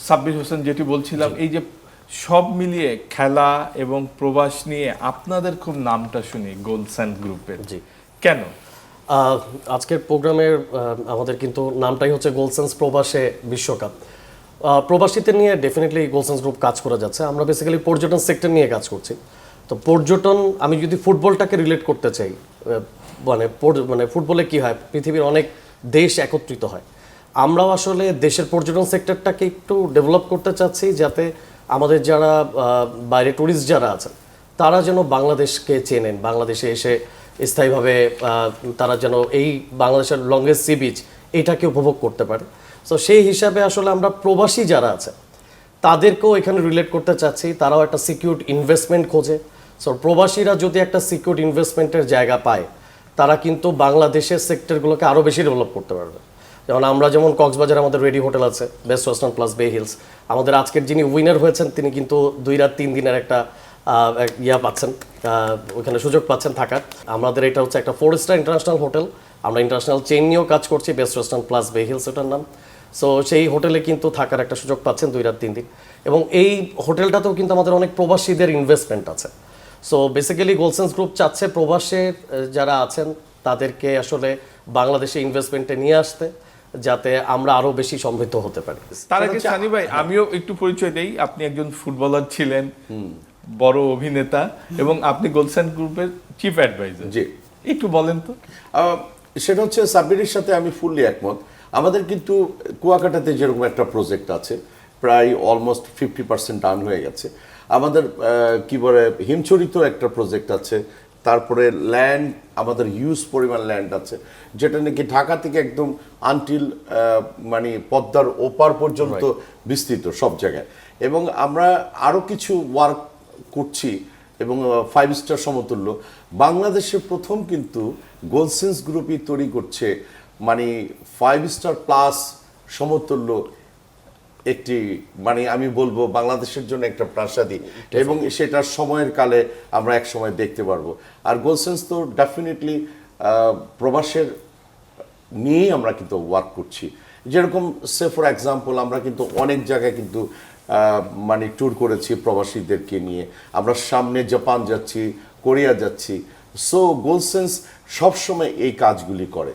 সাব্বির হোসেন যেটি বলছিলাম, এই যে সব মিলিয়ে খেলা এবং প্রবাস নিয়ে আপনাদের খুব নামটা শুনি গোলসেন্স গ্রুপের। জি। কেন? আজকের প্রোগ্রামের আমাদের কিন্তু নামটাই হচ্ছে গোলসেন্স প্রবাসে বিশ্বকাপ। প্রবাসীদের নিয়ে ডেফিনেটলি গোলসেন্স গ্রুপ কাজ করে যাচ্ছে। আমরা বেসিক্যালি পর্যটন সেক্টর নিয়ে কাজ করছি। তো পর্যটন, আমি যদি ফুটবলটাকে রিলেট করতে চাই, মানে ফুটবলে কি হয়, পৃথিবীর অনেক দেশ একত্রিত হয়। আমরাও আসলে দেশের পর্যটন সেক্টরটাকে একটু ডেভেলপ করতে চাচ্ছি, যাতে আমাদের যারা বাইরে ট্যুরিস্ট যারা আছেন তারা যেন বাংলাদেশকে চেনেন, বাংলাদেশে এসে স্থায়ীভাবে তারা যেন এই বাংলাদেশের লংগেস্ট সি বিচ এইটাকে উপভোগ করতে পারে। সো সেই হিসাবে আসলে আমরা প্রবাসী যারা আছে তাদেরকেও এখানে রিলেট করতে চাচ্ছি। তারাও একটা সিকিউরড ইনভেস্টমেন্ট খোঁজে। সো প্রবাসীরা যদি একটা সিকিউরড ইনভেস্টমেন্টের জায়গা পায়, তারা কিন্তু বাংলাদেশের সেক্টরগুলোকে আরও বেশি ডেভেলপ করতে পারবে। যেমন আমরা যেমন কক্সবাজারে আমাদের রেডি হোটেল আছে, বেস্ট ওয়েস্টার্ন প্লাস বে হিলস। আমাদের আজকের যিনি উইনার হয়েছেন তিনি কিন্তু 2 রাত 3 দিনের একটা পাচ্ছেন, ওখানে সুযোগ পাচ্ছেন থাকার। আমাদের এটা হচ্ছে একটা 4 স্টার ইন্টারন্যাশনাল হোটেল। আমরা ইন্টারন্যাশনাল চেইন নিয়েও কাজ করছি, বেস্ট ওয়েস্টার্ন প্লাস বে হিলস ওটার নাম। সো সেই হোটেলে কিন্তু থাকার একটা সুযোগ পাচ্ছেন 2 রাত 3 দিন। এবং এই হোটেলটাতেও কিন্তু আমাদের অনেক প্রবাসীদের ইনভেস্টমেন্ট আছে। সো বেসিক্যালি গোলসেন্স গ্রুপ চাচ্ছে প্রবাসের যারা আছেন তাদেরকে আসলে বাংলাদেশে ইনভেস্টমেন্টে নিয়ে আসতে, যাতে আমরা আরো বেশি সমৃদ্ধ হতে পারি। তার আগে সানি ভাই, আমিও একটু পরিচয় দেই। আপনি একজন ফুটবলার ছিলেন, বড় অভিনেতা, এবং আপনি গোলসেন্স গ্রুপের চিফ অ্যাডভাইজার। জি, একটু বলেন তো। সেটা হচ্ছে সাব্বিরের সাথে আমি ফুললি একমত। আমাদের কিন্তু কুয়াকাটাতে যেরকম একটা প্রজেক্ট আছে, প্রায় অলমোস্ট 50% ডান হয়ে গেছে। আমাদের কি বলে হিমছড়িত একটা প্রজেক্ট আছে। তারপরে ল্যান্ড, আমাদের হিউজ পরিমাণ ল্যান্ড আছে, যেটা নাকি ঢাকা থেকে একদম আনটিল মানে পদ্মার ওপার পর্যন্ত বিস্তৃত সব জায়গায়। এবং আমরা আরও কিছু ওয়ার্ক করছি, এবং 5 স্টার সমতুল্য। বাংলাদেশের প্রথম কিন্তু গোলসেন্স গ্রুপই তৈরি করছে মানে 5 স্টার প্লাস সমতুল্য একটি, মানে আমি বলবো বাংলাদেশের জন্য একটা প্রাসাদী, এবং সেটা সময়ের কালে আমরা এক সময় দেখতে পারবো। আর গোলসেন্স তো ডেফিনেটলি প্রবাসের নিয়েই আমরা কিন্তু ওয়ার্ক করছি। যেরকম সে ফর এক্সাম্পল, আমরা কিন্তু অনেক জায়গায় কিন্তু মানে ট্যুর করেছি প্রবাসীদেরকে নিয়ে। আমরা সামনে জাপান যাচ্ছি, কোরিয়া যাচ্ছি। সো গোলসেন্স সবসময় এই কাজগুলি করে।